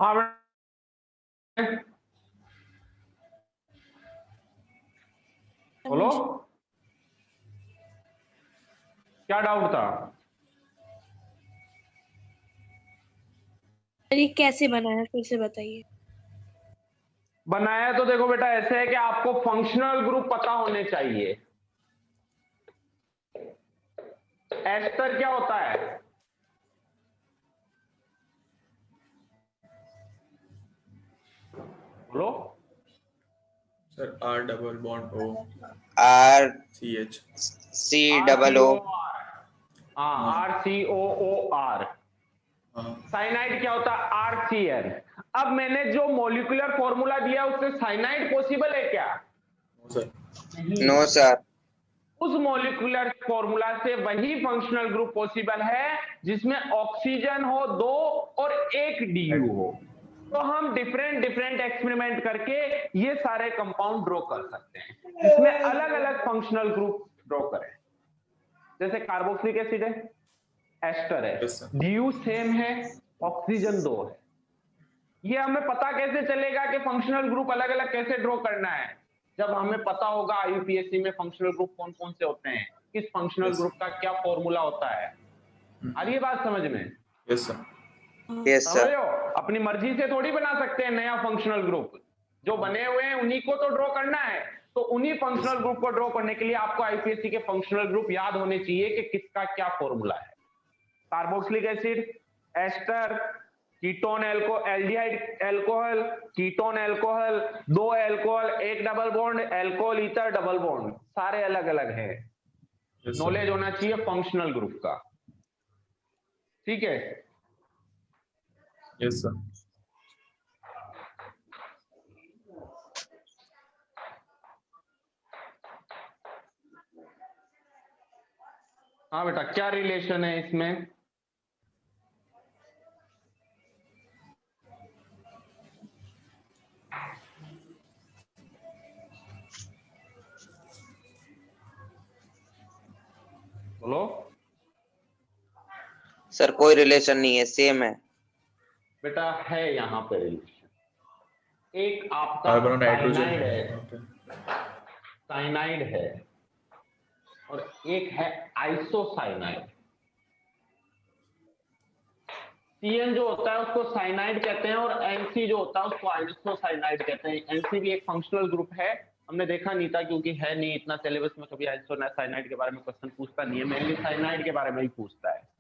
हाँ बेटा, बोलो क्या डाउट था? ये कैसे बना है फिर से बताइए। बनाया तो देखो बेटा ऐसे है कि आपको फंक्शनल ग्रुप पता होने चाहिए। एस्टर क्या होता है? बोलो sir R double bond O R CH C double O हाँ RCOOR। साइनाइड क्या होता है? RCN। अब मैंने जो मॉलिक्यूलर फॉर्मूला दिया उससे साइनाइड पॉसिबल है क्या? No sir. उस मॉलिक्यूलर फॉर्मूला से वही फंक्शनल ग्रुप पॉसिबल है जिसमें ऑक्सीजन हो 2 और 1 DU हो। तो हम डिफरेंट एक्सपेरिमेंट करके ये सारे कंपाउंड ड्रॉ कर सकते हैं, इसमें अलग अलग फंक्शनल ग्रुप ड्रॉ करें। जैसे कार्बोक्सिलिक एसिड है, एस्टर है, DU सेम है, ऑक्सीजन 2 है। ये हमें पता कैसे चलेगा कि फंक्शनल ग्रुप अलग अलग कैसे ड्रॉ करना है? जब हमें पता होगा यूपीएससी में फंक्शनल ग्रुप कौन कौन से होते हैं, किस फंक्शनल ग्रुप का क्या फॉर्मूला होता है। आ रही है बात समझ में? Yes sir. यस समझ सर। रहे हो? अपनी मर्जी से थोड़ी बना सकते हैं नया फंक्शनल ग्रुप, जो बने हुए हैं उन्हीं को तो ड्रॉ करना है। तो उन्हीं फंक्शनल ग्रुप को ड्रॉ करने के लिए आपको आईपीएससी के फंक्शनल ग्रुप याद होने चाहिए कि किसका क्या फॉर्मूला है। Carboxylic acid, ester, ketone aldehyde alcohol, ketone alcohol, 2 alcohol, 1 double bond, alcohol ether double bond, सारे अलग अलग हैं। नॉलेज होना चाहिए फंक्शनल ग्रुप का। ठीक है? Yes sir. हाँ बेटा, क्या रिलेशन है इसमें? बोलो सर कोई रिलेशन नहीं है, सेम है। बेटा, है यहाँ पे रिलेशन। एक आपका कार्बन और नाइट्रोजन साइनाइड है और एक है आइसोसाइनाइड। CN जो होता है उसको साइनाइड कहते हैं और NC जो होता है उसको आइसोसाइनाइड कहते हैं। NC भी एक फंक्शनल ग्रुप है, हमने देखा नहीं था क्योंकि है नहीं इतना सिलेबस में, कभी आइसोसाइनाइड के बारे में क्वेश्चन पूछता नहीं है, मेनली साइनाइड के बारे में ही पूछता है।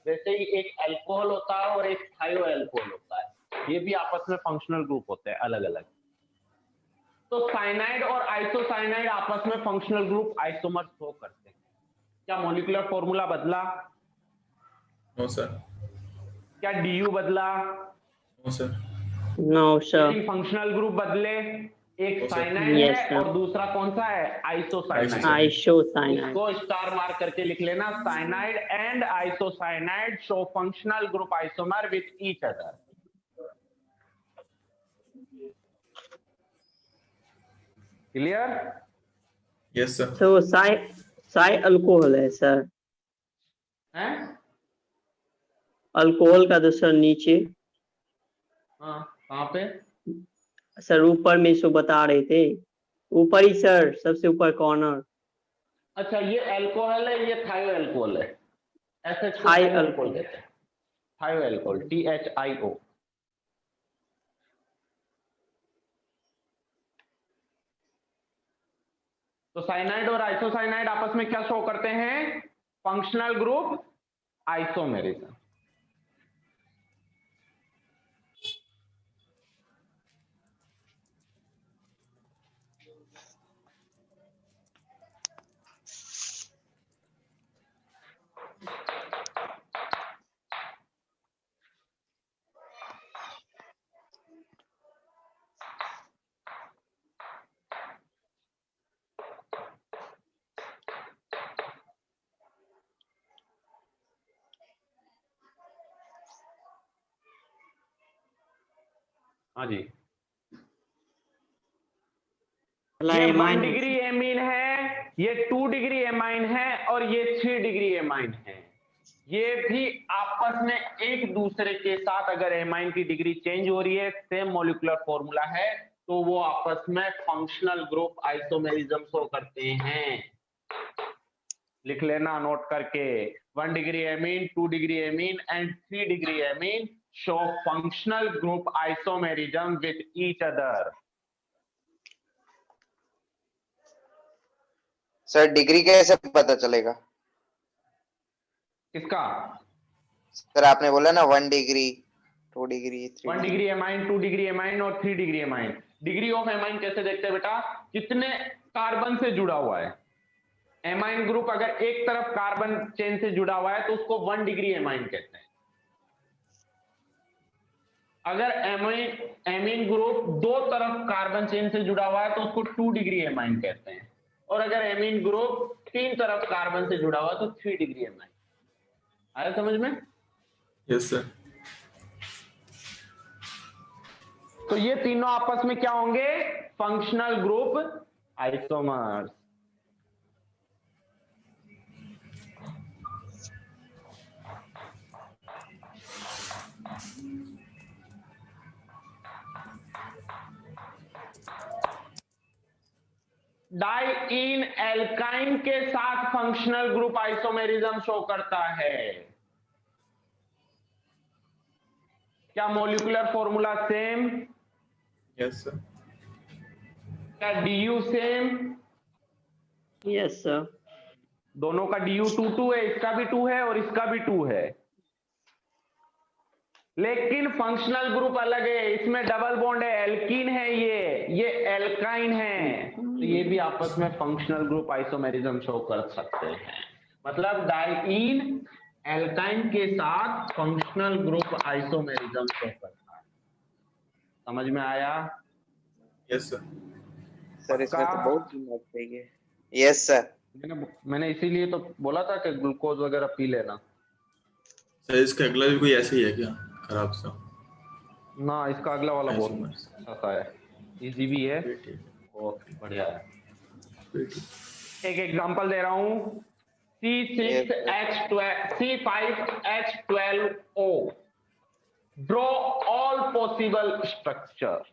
वैसे ही एक अल्कोहल होता है और एक थायो अल्कोहल होता है, ये भी आपस में फंक्शनल ग्रुप होते हैं अलग अलग। तो साइनाइड और आइसोसाइनाइड आपस में फंक्शनल ग्रुप आइसोमर्स शो करते हैं। क्या मॉलिक्यूलर फॉर्मूला बदला? No sir. क्या DU बदला? No sir. No sir. लेकिन फंक्शनल ग्रुप बदले, एक Okay. साइनाइड Yes, है sir. और दूसरा कौन सा है? आइसोसाइनाइड। आइसोसाइनाइड। इसको स्टार मार्क करके लिख लेना, cyanide and isocyanide show functional group isomer with each other. Clear? Yes sir. तो साई अल्कोहल है सर। हैं? अल्कोहल का तो सर नीचे। हाँ, कहाँ पे? सर ऊपर में सो बता रहे थे, ऊपर ही सर, सबसे ऊपर कॉर्नर। अच्छा, ये अल्कोहल है, ये थायो अल्कोहल है। SH को थाई थायो अल्कोहल अल्कोहल। कहते हैं। थायो अल्कोहल, THIO। तो साइनाइड और आइसोसाइनाइड आपस में क्या शो करते हैं? Functional group isomerism. हाँ जी, ये 1 डिग्री एमीन है, ये 2 डिग्री एमाइन है और ये 3 डिग्री एमाइन है। ये भी आपस में एक दूसरे के साथ अगर एमाइन की डिग्री चेंज हो रही है, सेम मॉलिक्यूलर फॉर्मूला है, तो वो आपस में फंक्शनल ग्रुप आइसोमेरिज्म शो करते हैं। लिख लेना नोट करके, 1 degree amine, 2 degree amine and 3 degree amine show functional group isomerism with each other. Sir degree कैसे पता चलेगा? किसका? सर आपने बोला ना 1 degree, 2 degree, 3 1 degree amine, 2 degree amine और 3 degree amine. Degree of amine कैसे देखते हैं बेटा? कितने कार्बन से जुड़ा हुआ है। एमाइन ग्रुप अगर एक तरफ कार्बन चेन से जुड़ा हुआ है तो उसको 1 डिग्री एमाइन कहते हैं। अगर एमीन ग्रुप दो तरफ कार्बन चेन से जुड़ा हुआ है तो उसको 2 डिग्री एमाइन कहते हैं। और अगर एमीन ग्रुप 3 तरफ कार्बन से जुड़ा हुआ है तो 3 डिग्री एमाइन। आया समझ में? Yes sir. तो ये तीनों आपस में क्या होंगे? Functional group isomers. Diene alkyne के साथ फंक्शनल ग्रुप आइसोमेरिज्म शो करता है। क्या molecular formula same? Yes sir. क्या डीयू सेम? Yes sir. दोनों का डीयू 2 है, इसका भी 2 है और इसका भी 2 है, लेकिन फंक्शनल ग्रुप अलग है। इसमें डबल बॉन्ड है, एल्कीन है, ये एल्काइन है, तो ये भी आपस में फंक्शनल ग्रुप आइसोमेरिज्म शो कर सकते हैं। मतलब डाइईन एल्काइन के साथ फंक्शनल ग्रुप आइसोमेरिज्म शो करता है। समझ में आया? Yes sir. सर इसमें तो बहुत दिमाग चाहिए। Yes sir. मैंने इसीलिए तो बोला था कि ग्लूकोज वगैरह पी लेना। सर इसका अगला भी कोई ऐसे ही है क्या, खराब सा? ना, इसका अगला वाला बहुत आइसोमर्स। अच्छा सा है, इजी भी है ठीक है। और बढ़िया है। ठीक है। एक एग्जांपल दे रहा हूं, C5H12O। Draw all possible structure.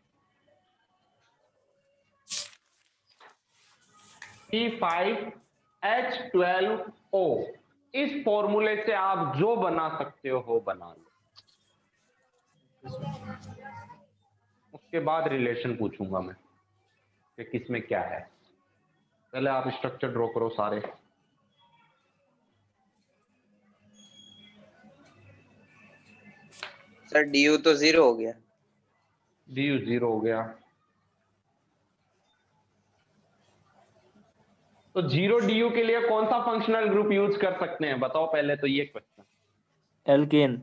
C5H12O, इस फॉर्मूले से आप जो बना सकते हो बना लो। उसके बाद रिलेशन पूछूंगा मैं कि किसमें क्या है। पहले आप स्ट्रक्चर ड्रॉ करो सारे। सर डीयू तो 0 हो गया। डीयू 0 हो गया, तो 0 डीयू के लिए कौन सा फंक्शनल ग्रुप यूज कर सकते हैं बताओ पहले तो ये क्वेश्चन। एल्केन।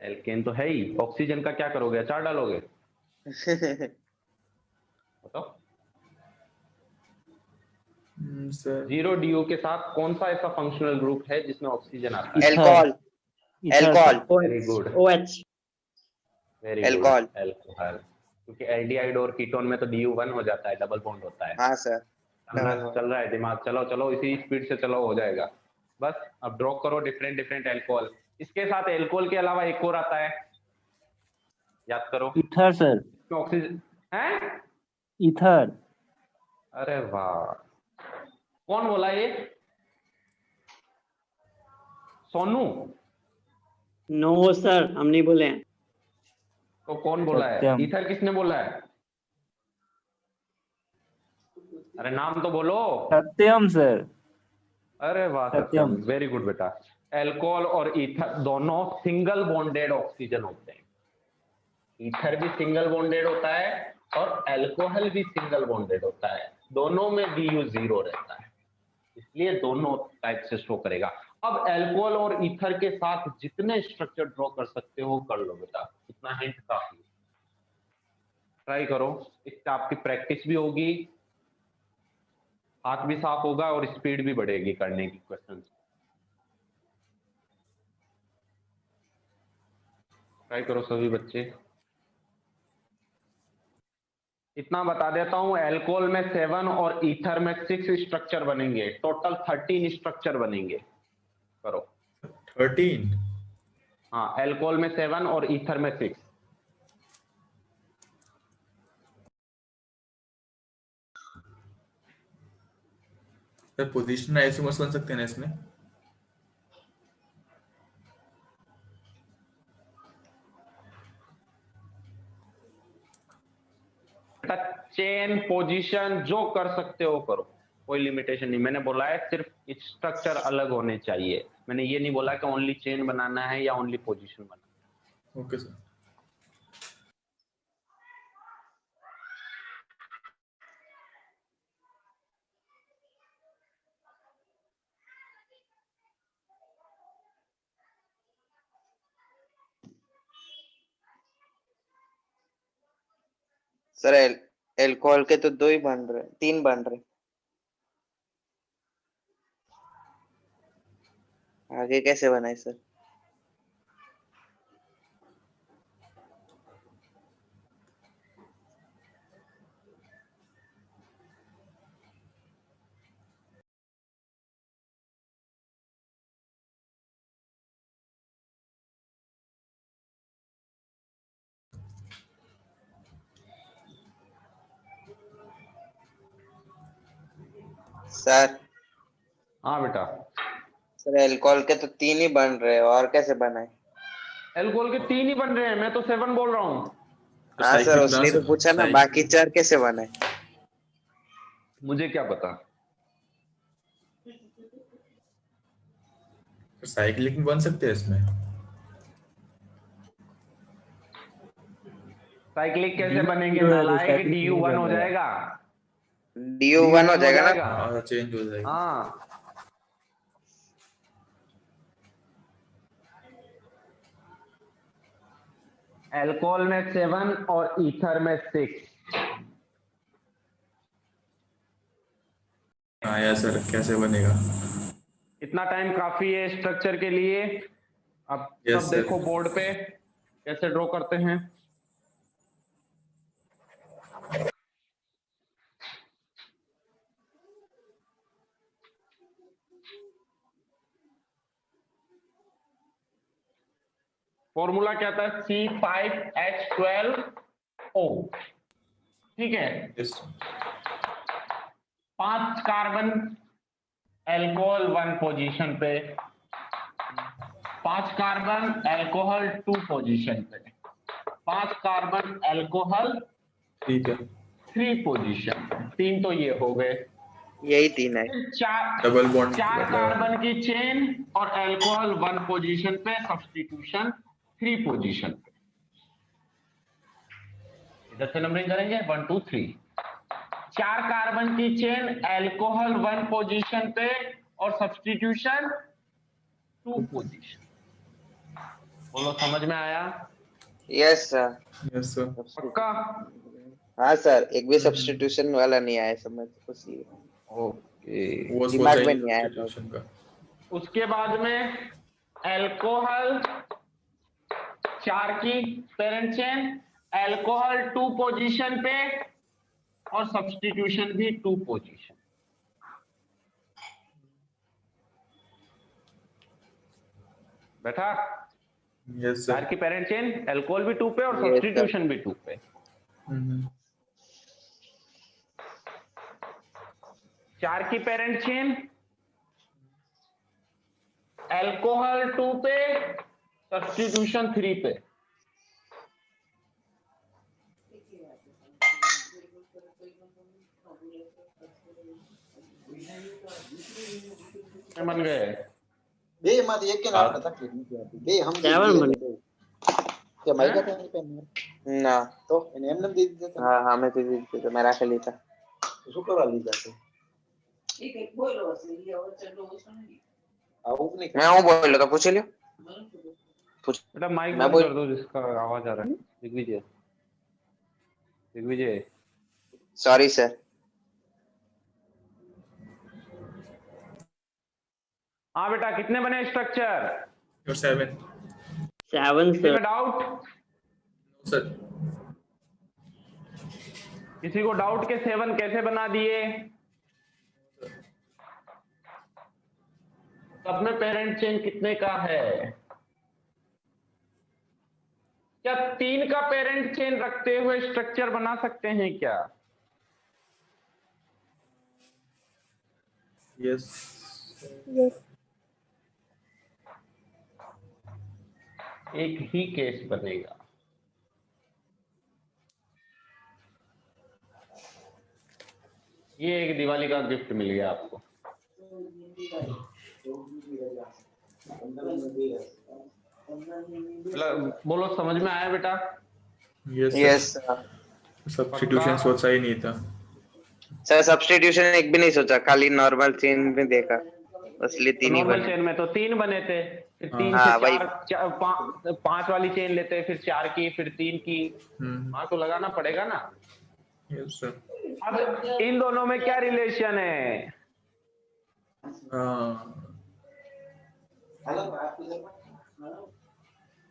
एल्केन तो है ही। ऑक्सीजन का क्या करोगे? अचार डालोगे? बताओ। सर 0 डीयू के साथ कौन सा ऐसा फंक्शनल ग्रुप है जिसमें ऑक्सीजन आता है? Alcohol. Alcohol. Very good, OH। Very good, alcohol. Alcohol. क्योंकि एल्डिहाइड और कीटोन में तो डीयू 1 हो जाता है, डबल बॉन्ड होता है। हाँ सर। चल रहा है दिमाग? चलो चलो, इसी स्पीड से चलो, हो जाएगा। बस अब ड्रॉ करो डिफरेंट डिफरेंट एल्कोहल। इसके साथ एल्कोहल के अलावा एक और आता है, याद करो। Ether sir. ऑक्सीजन है? ईथर। अरे वाह, कौन बोला ये? सोनू? नो सर, हम नहीं बोले हैं। तो कौन बोला है? सत्यम। ईथर किसने बोला है? अरे नाम तो बोलो। सत्यम सर। अरे वाह सत्यम, सत्यम। वेरी गुड बेटा। एल्कोहल और ईथर दोनों सिंगल बॉन्डेड ऑक्सीजन होते हैं। ईथर भी सिंगल बॉन्डेड होता है और एल्कोहल भी सिंगल बॉन्डेड होता है। दोनों में डीयू 0 रहता है, इसलिए दोनों टाइप से शो करेगा। अब एल्कोहल और ईथर के साथ जितने स्ट्रक्चर ड्रॉ कर सकते हो कर लो बेटा, इतना हिंट काफी। ट्राई करो, इससे आपकी प्रैक्टिस भी होगी, हाथ भी साफ होगा और स्पीड भी बढ़ेगी करने की क्वेश्चन। ट्राई करो सभी बच्चे। इतना बता देता हूं, एल्कोहल में 7 और ईथर में 6 स्ट्रक्चर बनेंगे, टोटल 13 स्ट्रक्चर बनेंगे। 13। हाँ, एल्कोहल में 7 और ईथर में 6। सर पोजीशन आइसोमर्स बन सकते हैं ना इसमें? चेन पोजीशन जो कर सकते हो करो, कोई लिमिटेशन नहीं। मैंने बोला है सिर्फ स्ट्रक्चर अलग होने चाहिए, मैंने ये नहीं बोला कि ओनली चेन बनाना है या ओनली पोजीशन बनाना ओके सर। सर एल्कोहल के तो 2 ही बन रहे, 3 बन रहे, आगे कैसे बनाए सर? सर हाँ बेटा, सर एल्कोहल के तो 3 ही बन रहे, और कैसे बनाए? एल्कोहल के 3 ही बन रहे हैं, मैं तो 7 बोल रहा हूँ। हाँ सर, उसने तो पूछा ना बाकी 4 कैसे बनाए। मुझे क्या पता। साइक्लिक में बन सकते हैं इसमें? साइक्लिक कैसे DU बनेंगे? जो है, नालायक, साइक्लिक नहीं DU1 हो बन रहा है। जाएगा, DU1 हो जाएगा ना? हाँ चेंज हो जाएगा। हाँ, एल्कोहल में 7 और ईथर में 6। हाँ यार सर कैसे बनेगा? इतना टाइम काफी है स्ट्रक्चर के लिए। अब Yes, सब sir. देखो बोर्ड पे कैसे ड्रॉ करते हैं। फॉर्मूला क्या था? C5H12O, ठीक है। Yes. 5 कार्बन एल्कोहल 1 पोजीशन पे, 5 कार्बन एल्कोहल 2 पोजीशन पे, 5 कार्बन एल्कोहल ठीक है। 3 पोजीशन। 3 तो ये हो गए, यही 3 है। डबल बॉन्ड 4 कार्बन की चेन और एल्कोहल 1 पोजीशन पे, सब्स्टिट्यूशन 3 पोजीशन पे। इधर से नंबरिंग करेंगे 1 2 3। 4 कार्बन की चेन, एल्कोहल 1 पोजीशन पे और सब्स्टिट्यूशन 2 पोजीशन। बोलो समझ में आया? Yes sir. Yes sir. पक्का? हाँ सर, एक भी सब्स्टिट्यूशन वाला नहीं आया समझ कुछ ही। ओके, वो दिमाग में नहीं आया था। सब्स्टिट्यूशन का। उसके बाद में एल्कोहल 4 की पेरेंट चेन, एल्कोहल 2 पोजीशन पे और सब्स्टिट्यूशन भी 2 पोजीशन। बैठा? Yes 4 sir. की पेरेंट चेन, एल्कोहल भी 2 पे और Yes, sir. सब्स्टिट्यूशन भी 2 पे। 4 की पेरेंट चेन, एल्कोहल 2 पे, सब्स्टिट्यूशन 3 पे। बन गए बे मत एक के नाम पता क्लिक नहीं किया बे हम सेवन बन क्या माइक का नहीं पहन ना तो इन्हें हमने दे दिया था हाँ हाँ मैं तो दे तो मैं रख ली था। शुक्रवार ली जाते एक बोलो से ये और चलो सुनिए आओ नहीं मैं हूँ बोल लो तो पूछ लियो। बेटा माइक मैं बंद कर दो, जिसका आवाज आ रहा है। दिग्विजय, दिग्विजय। Sorry sir. हाँ बेटा, कितने बने स्ट्रक्चर? 7 7 किसी सर। में डाउट? सर। किसी को डाउट के 7 कैसे बना दिए? सब में पेरेंट चेन कितने का है? क्या 3 का पेरेंट चेन रखते हुए स्ट्रक्चर बना सकते हैं क्या? यस। एक ही केस बनेगा। ये एक दिवाली का गिफ्ट मिल गया आपको। बोलो समझ में आया बेटा? Yes sir. सब्स्टिट्यूशन सोचा ही नहीं था सर सब्स्टिट्यूशन एक भी नहीं सोचा, खाली नॉर्मल चेन में देखा, असली 3 ही नॉर्मल बने। चेन में तो 3 बने थे, फिर 3 हाँ। से हाँ, वही। 5 वाली चेन लेते, फिर 4 की, फिर 3 की। हाँ तो लगाना पड़ेगा ना। Yes sir. अब इन दोनों में क्या रिलेशन है?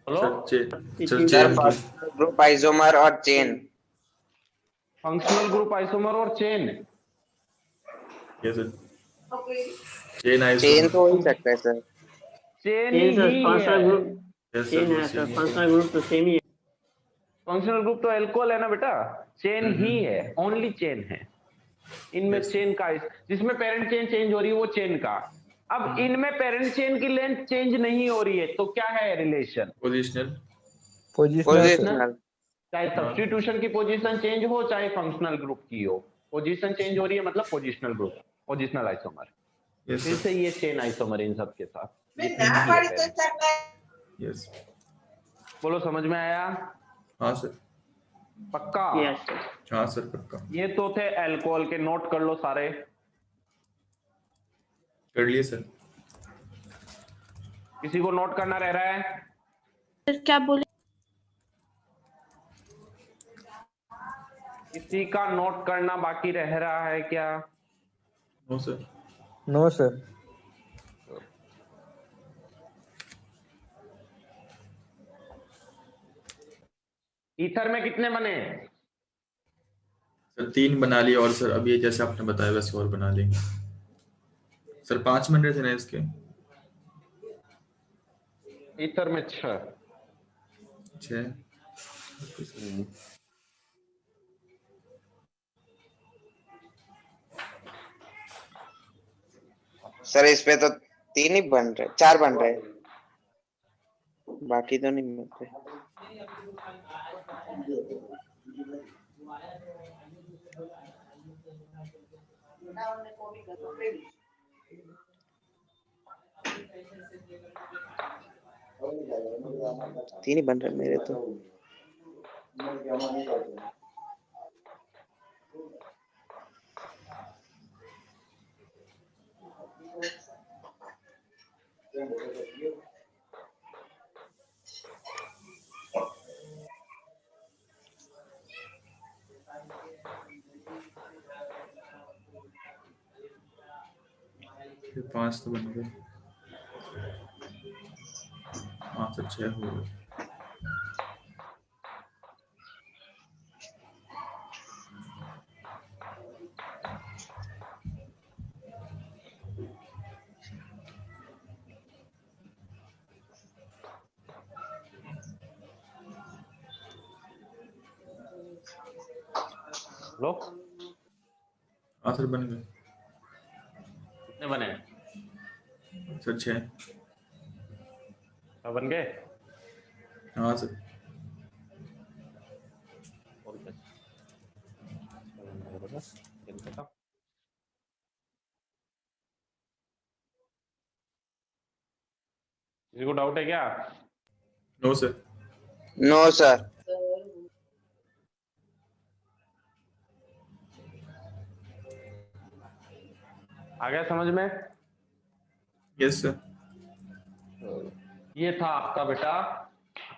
बोलो। सर फंक्शनल ग्रुप आइसोमर और चेन। फंक्शनल ग्रुप आइसोमर और चेन। Yes sir. चेन तो हो ही सकता है सर। चेन चेन सर, ही फंक्शनल है। ग्रुप चेन है सर, फंक्शनल ग्रुप तो सेम ही है। फंक्शनल ग्रुप तो एल्कोहल है ना बेटा, चेन ही है, ओनली चेन है। इनमें चेन का, जिसमें पेरेंट चेन चेंज हो रही है वो चेन का। अब इनमें पेरेंट चेन की लेंथ चेंज नहीं हो रही है, तो क्या है रिलेशन? पोजिशनल। पोजिशनल। चाहे सब्स्टिट्यूशन की पोजीशन चेंज हो, चाहे फंक्शनल ग्रुप की हो, पोजीशन चेंज हो रही है मतलब पोजिशनल ग्रुप, पोजिशनल आइसोमर। फिर से ये चेन आइसोमर इन सब के साथ। यस। बोलो समझ में आया? हाँ सर। पक्का? Yes sir. हाँ सर पक्का। ये तो थे अल्कोहल के, नोट कर लो सारे। कर लिए सर। किसी को नोट करना रह रहा है? सर क्या बोले? किसी का नोट करना बाकी रह रहा है क्या? No sir. No sir. Ether में कितने बने? सर 3 बना लिए, और सर अभी जैसे आपने बताया वैसे और बना लेंगे सर। 5 बन रहे थे ना इसके। ईथर में 6। 6। सर इस पे तो 3 ही बन रहे, 4 बन रहे, बाकी तो नहीं मिलते। तीन ही बन रहे मेरे तो। फिर 5 तो बन गए। 5 और 6 हो गए। लो हाँ सर बन गए। कितने बने? सर 6। बन गए? हाँ सर। किसी को डाउट है क्या? No sir. No sir. आ गया समझ में? Yes sir. ये था आपका बेटा।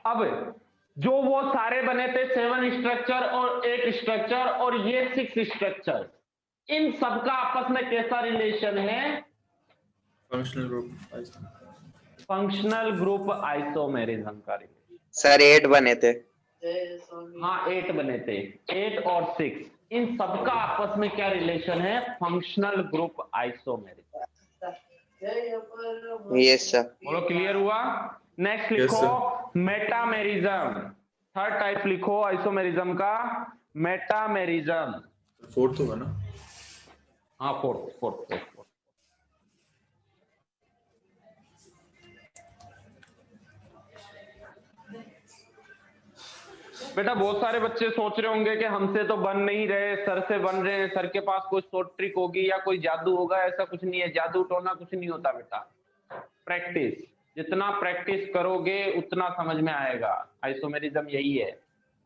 अब जो वो सारे बने थे 7 स्ट्रक्चर और 8 स्ट्रक्चर और ये 6 स्ट्रक्चर, इन सबका आपस में कैसा रिलेशन है? Functional group. Functional group isomerism का रिलेशन। सर 8 बने थे। हाँ 8 बने थे, 8 और 6, इन सबका आपस में क्या रिलेशन है? Functional group isomerism. Yes sir. बोलो क्लियर हुआ। नेक्स्ट Yes, लिखो मेटामेरिज्म। थर्ड टाइप लिखो आइसोमेरिज्म का, मेटामेरिज्म। फोर्थ होगा ना? हाँ फोर्थ फोर्थ फोर्थ। बेटा बहुत सारे बच्चे सोच रहे होंगे कि हमसे तो बन नहीं रहे, सर से बन रहे हैं, सर के पास कोई शॉर्ट ट्रिक होगी या कोई जादू होगा। ऐसा कुछ नहीं है, जादू टोना कुछ नहीं होता बेटा। प्रैक्टिस, जितना प्रैक्टिस करोगे उतना समझ में आएगा। आइसोमेरिज्म यही है।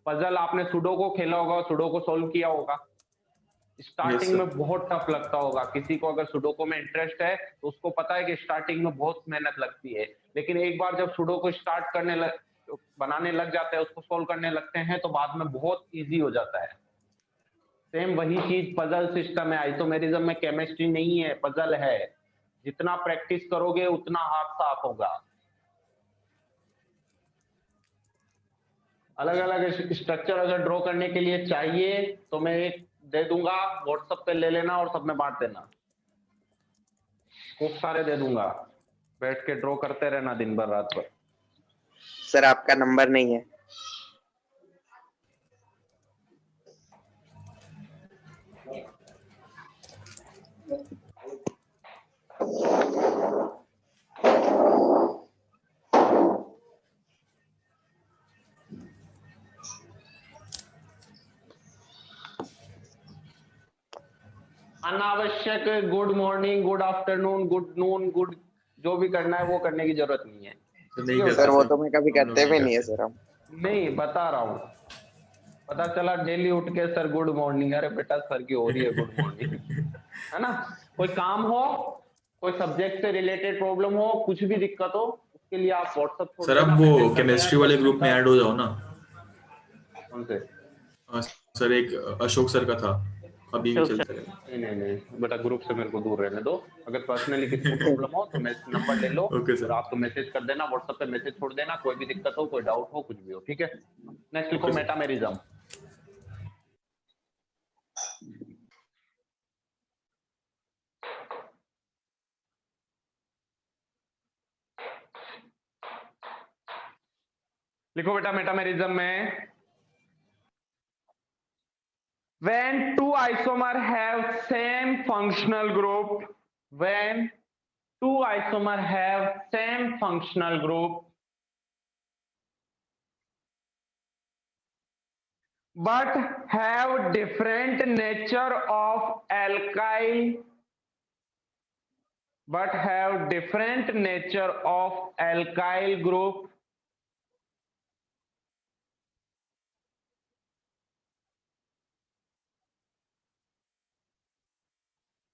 पजल आपने सुडोको खेला होगा, सुडोको सोल्व किया होगा। Starting sir. में बहुत टफ लगता होगा। किसी को अगर सुडोको में इंटरेस्ट है तो उसको पता है कि स्टार्टिंग में बहुत मेहनत लगती है, लेकिन एक बार जब सुडोको स्टार्ट बनाने लग जाते हैं, उसको सोल्व करने लगते हैं, तो बाद में बहुत इजी हो जाता है। सेम वही चीज पजल सिस्टम है। आइसोमेरिज्म में केमिस्ट्री नहीं है, पजल है। जितना प्रैक्टिस करोगे उतना हाथ साफ होगा। अलग अलग स्ट्रक्चर अगर ड्रॉ करने के लिए चाहिए तो मैं एक दे दूंगा, व्हाट्सएप पे ले लेना और सब में बांट देना। खूब सारे दे दूंगा, बैठ के ड्रॉ करते रहना दिन भर रात भर। सर आपका नंबर नहीं है। अनावश्यक good morning, good afternoon, good noon, good जो भी करना है वो करने की जरूरत नहीं है। तो नहीं करते सर वो तो मैं कभी हम लोग करते भी नहीं है करते। सर हम। नहीं बता रहा हूँ, पता चला डेली उठ के सर गुड मॉर्निंग। अरे बेटा सर की हो रही है गुड मॉर्निंग, है ना। कोई काम हो, कोई सब्जेक्ट से रिलेटेड प्रॉब्लम हो, कुछ भी दिक्कत हो, उसके लिए आप व्हाट्सएप छोड़ सर देना, अब वो मैसेज कर केमिस्ट्री देना, वाले 10 ग्रुप मिनट में का। ऐड हो जाओ ना। कौन से? सर एक अशोक सर का था, अभी भी अशोक चलता रहेगा। नहीं नहीं नहीं बेटा, ग्रुप से मेरे को दूर रहने दो। अगर पर्सनली किसी को प्रॉब्लम हो तो नंबर ले लो ओके और सर। आपको मैसेज कर देना, व्हाट्सएप पे मैसेज छोड़ देना, कोई भी दिक्कत हो, कोई डाउट हो, कुछ भी हो, ठीक है। नेक्स्ट लिखो ओके सर। मेटामेरिज्म। लिखो बेटा मेटामेरिज्म में, when two isomer have same functional group, when two isomer have same functional group but have different nature of alkyl, but have different nature of alkyl group,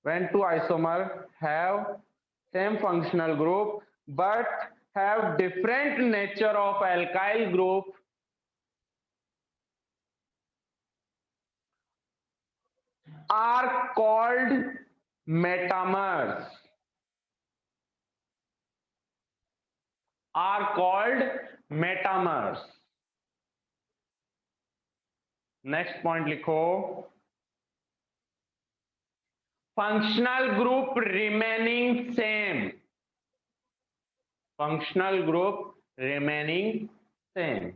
when two isomer have same functional group but have different nature of alkyl group are called metamers, are called metamers. Next point लिखो, functional group remaining same, functional group remaining same.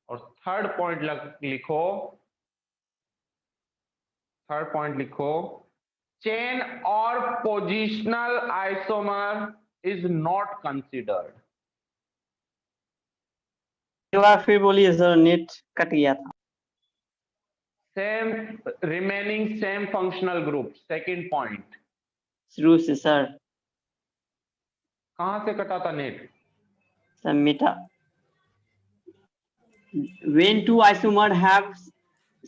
और third point लिखो, third point लिखो, chain और positional isomer is not considered. एक बार फिर बोलिए sir, net cut गया था। Same remaining same functional group, second point. शुरू से सर। कहां से कटा था net? Sir meta, when two isomer have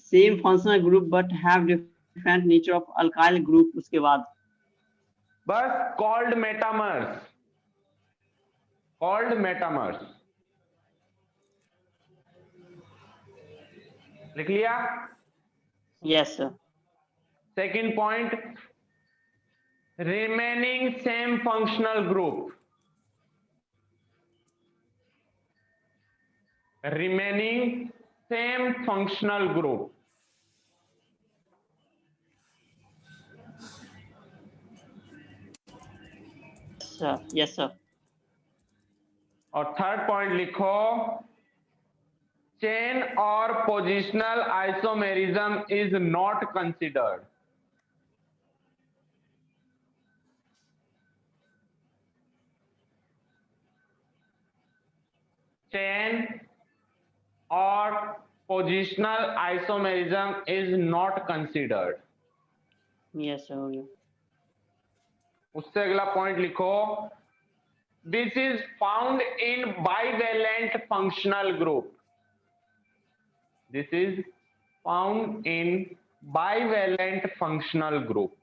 same functional group but have different nature of alkyl group, उसके बाद बस कॉल्ड मेटामर्स, कॉल्ड मेटामर्स लिख लिया। Yes sir. Second point, remaining same functional group, remaining same functional group. sir. Yes, sir. और third point लिखो, chain और positional isomerism is not considered. Chain और positional isomerism is not considered. Yes, sir. हो गया। उससे अगला point लिखो, this is found in bivalent functional group. This is found in bivalent functional group.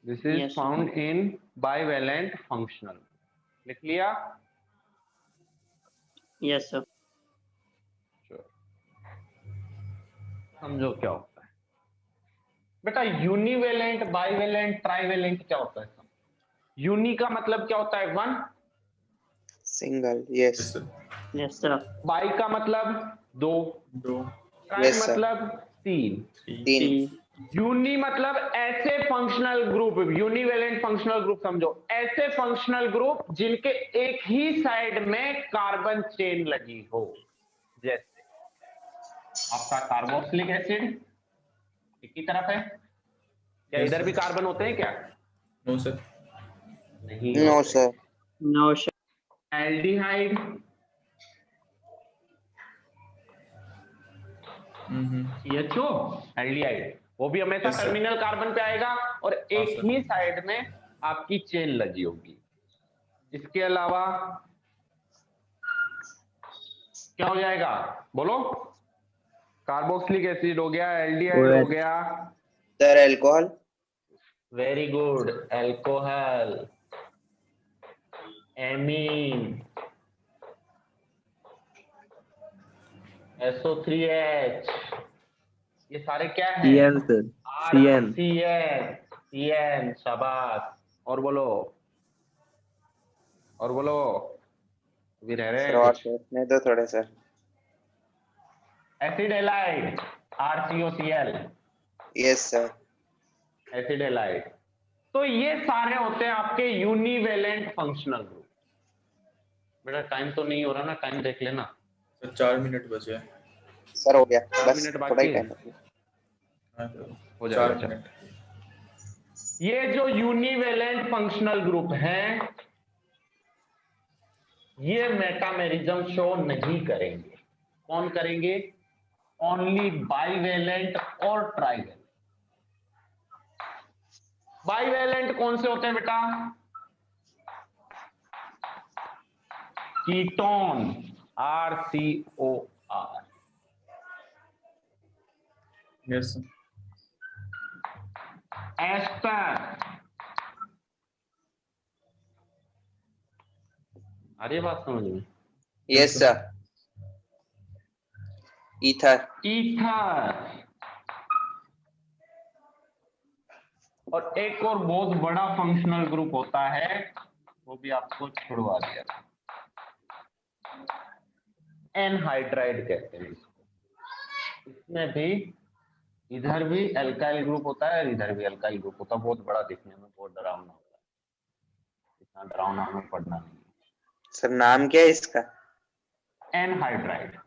This is Yes, sir. Found in bivalent functional. लिख लिया? Yes, sir. समझो क्या होता है बेटा। यूनिवेलेंट, बाइवेलेंट, ट्राइवेलेंट क्या होता है? यूनि का मतलब क्या होता है? One. Single. Yes. Yes sir. Yes, sir. By का मतलब दो। दो। Try Yes, sir. मतलब तीन। तीन। यूनि मतलब ऐसे फंक्शनल ग्रुप, यूनिवेलेंट फंक्शनल ग्रुप समझो, ऐसे फंक्शनल ग्रुप जिनके एक ही साइड में कार्बन चेन लगी हो। जैसे आपका कार्बोक्सिलिक एसिड एक ही तरफ है, क्या Yes, इधर sir. भी कार्बन होते हैं क्या? No sir. नहीं नो होते। Sir. No, sir. Aldehyde CHO, aldehyde, वो भी हमेशा Yes, sir. टर्मिनल कार्बन पे आएगा और एक sir. ही साइड में आपकी चेन लगी होगी। इसके अलावा क्या हो जाएगा? बोलो। कार्बोक्सिलिक एसिड हो गया, एल्डिहाइड हो OH. गया। Sir alcohol. Very good, alcohol, amine, SO3H, ये सारे क्या है? CN sir. CN। CN, शाबाश। और बोलो, और बोलो, भी रह रहे सर हैं और कुछ? सोचने दो थोड़े sir. Acid halide, RCOCl, yes sir. Acid halide. तो ये सारे होते हैं आपके यूनिवेलेंट फंक्शनल ग्रुप। बेटा टाइम तो नहीं हो रहा ना, टाइम देख लेना। सर 4 मिनट बचे हैं। सर हो गया, 4 बस मिनट थोड़ा बाकी ही है। टाइम है। हाँ सर। हो जाएगा। 4 मिनट। ये जो यूनिवेलेंट फंक्शनल ग्रुप हैं, ये मेटामेरिज्म शो नहीं करेंगे। कौन करेंगे? ओनली बाइवेलेंट और ट्राइवेलेंट। बाइवेलेंट कौन से होते हैं बेटा? Ketone, RCOR, yes sir. Ester, आ रही है बात समझ में? Yes sir. ईथर। ईथर, और एक और बहुत बड़ा फंक्शनल ग्रुप होता है, वो भी आपको छुड़वा दिया, एनहाइड्राइड कहते हैं इसको। इसमें भी इधर भी एल्काइल ग्रुप होता है और इधर भी एल्काइल ग्रुप होता है। बहुत बड़ा, दिखने में बहुत डरावना होता है, इतना डरावना हमें पढ़ना नहीं है। सर नाम क्या है इसका? एनहाइड्राइड।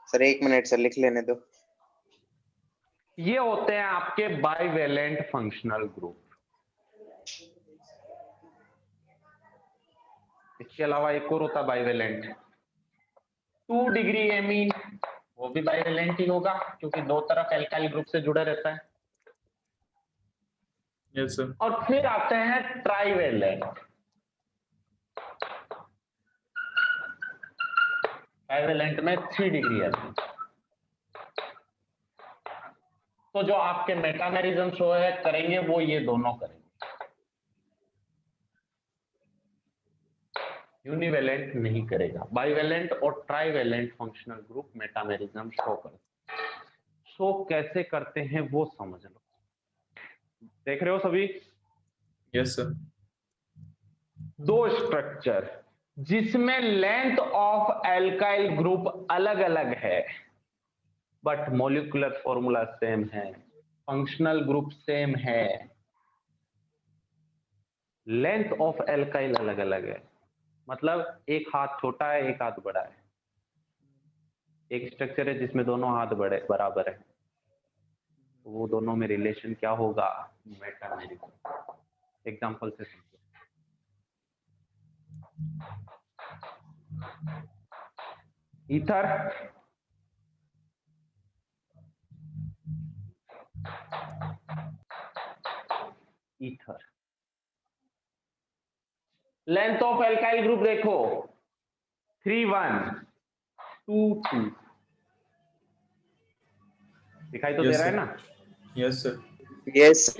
सर 1 मिनट सर, लिख लेने दो। ये होते हैं आपके बाइवेलेंट फंक्शनल ग्रुप। इसके अलावा एक और होता है बाइवेलेंट, 2 डिग्री एमीन, वो भी बाइवेलेंट ही होगा क्योंकि दो तरफ एल्काइल ग्रुप से जुड़ा रहता है। Yes sir. और फिर आते हैं ट्राइवेलेंट। ट्राइवेलेंट में 3 डिग्री एमीन। तो जो आपके मेटामेरिज्म शो है करेंगे वो ये दोनों करेंगे। यूनिवेलेंट नहीं करेगा। बाइवेलेंट और trivalent functional group metamerism show करते हैं। शो कैसे करते हैं वो समझ लो। देख रहे हो सभी? Yes sir. 2 स्ट्रक्चर, जिसमें लेंथ ऑफ एल्काइल ग्रुप अलग अलग है बट मॉलिक्यूलर फॉर्मूला सेम है, फंक्शनल ग्रुप सेम है, लेंथ ऑफ एल्काइल अलग अलग है, मतलब एक हाथ छोटा है एक हाथ बड़ा है। एक स्ट्रक्चर है जिसमें दोनों हाथ बड़े बराबर है, वो दोनों में रिलेशन क्या होगा, मेटामेरिज्म। एग्जांपल से समझो। Ether ether length of alkyl group देखो 3 1 2 2 दिखाई तो दे रहा है ना। Yes sir. यस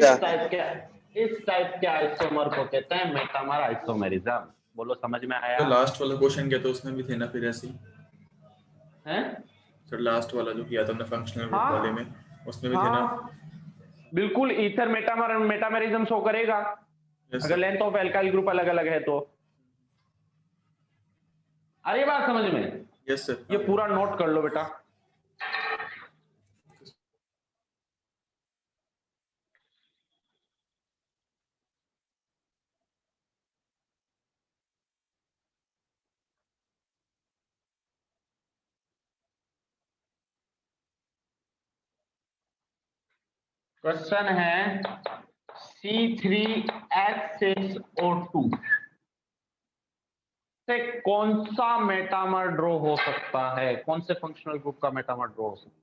इस टाइप के आइसोमर को कहते हैं मेटामर आइसोमेरिज्म। बोलो समझ में आया? तो लास्ट वाला क्वेश्चन क्या था, उसमें भी थे ना फिर ऐसे ही हैं? सर? लास्ट वाला जो किया था हमने फंक्शनल ग्रुप हाँ। वाले में, उसमें भी थे ना? बिल्कुल, ईथर मेटामेरिज्म शो करेगा यस अगर sir. Length of alkyl group अलग अलग है तो। अरे बात समझ में? Yes sir. ये पूरा नोट कर लो बेटा। क्वेश्चन है C3H6O2 से कौन सा मेटामर ड्रॉ हो सकता है, कौन से फंक्शनल ग्रुप का मेटामर ड्रॉ हो सकता है?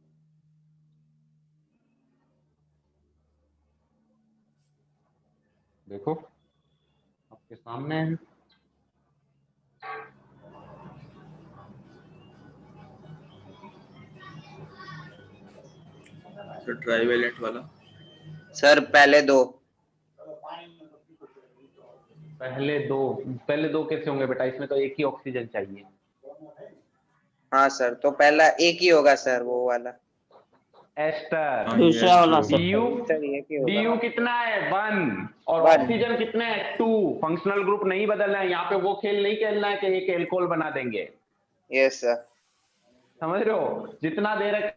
देखो आपके सामने है। सर ट्राइवेलेंट वाला। सर पहले दो कैसे होंगे बेटा, इसमें तो एक ही ऑक्सीजन चाहिए। हाँ सर, तो पहला एक ही होगा सर, वो वाला। एस्टर। हाँ, दूसरा वाला yes, सर। डीयू सर एक ही होगा। डीयू कितना है 1 और One. ऑक्सीजन कितने हैं 2। फंक्शनल ग्रुप नहीं बदलना है यहाँ पे, वो खेल नहीं खेलना है कि एक एल्कोहल बना देंगे। Yes sir. समझ रहे हो? जितना दे रखे